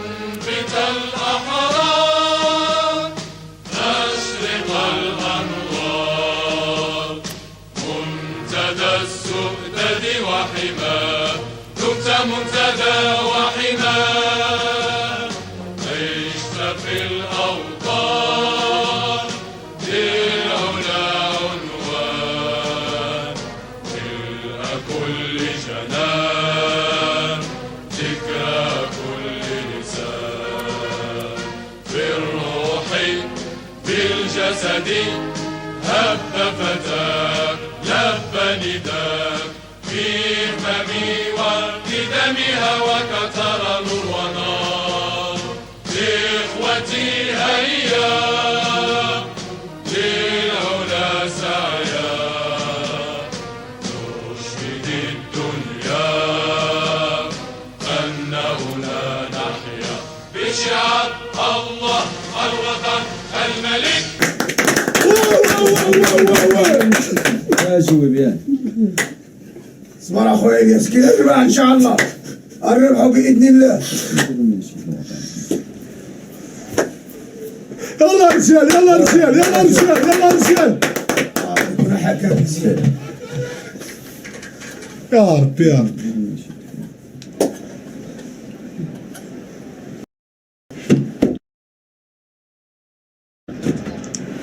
منبت الأحرار مشرق الأنوار منتدى السؤدد وحماه دمت منتدى وحماه عشت في الأوطان للعلا عنوان ملء كل جنان ذكرى كل لسان في الروح بالجسد هب فتاك لب نداك في فمي ولدمي هواك ترى نور ونار إخوتي هيا للعلا سعيا نشهد الدنيا أنه لا نحيا بشعار الله الوطن الملك. شوي بيان اصبر اخوي الياس كذا الربح ان شاء الله الربح باذن الله. يلا رجال يلا رجال يلا رجال يلا رجال يكون حكى مزيان يا رب يا رب.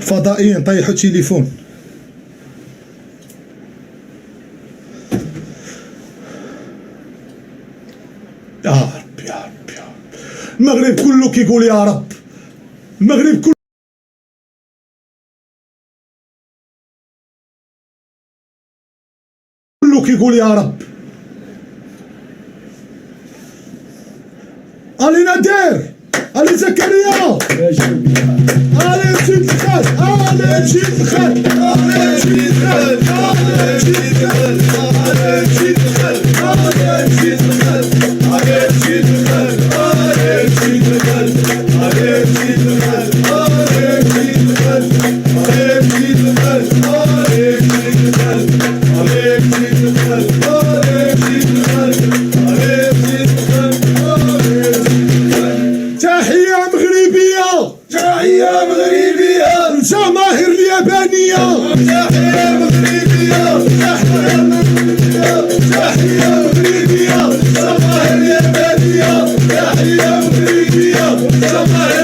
فضائيين طيحوا تليفون. يا رب يا رب يا رب. المغرب كله كيقول يا رب. المغرب كله كيقول يا رب. علي نادر علي زكريا علي مشيت الخال علي مشيت الخال علي مشيت الخال علي مشيت الخال علي مشيت الخال علي مشيت الخال علي مشيت الخال علي مشيت الخال علي مشيت الخال علي مشيت الخال علي مشيت الخال علي مشيت الخال علي مشيت الخال علي مشيت الخال علي مشيت الخال. تحية مغربية تحية مغربية الجماهير اليابانية. تحية مغربية تحية مغربية تحية مغربية الجماهير اليابانية تحية مغربية الجماهير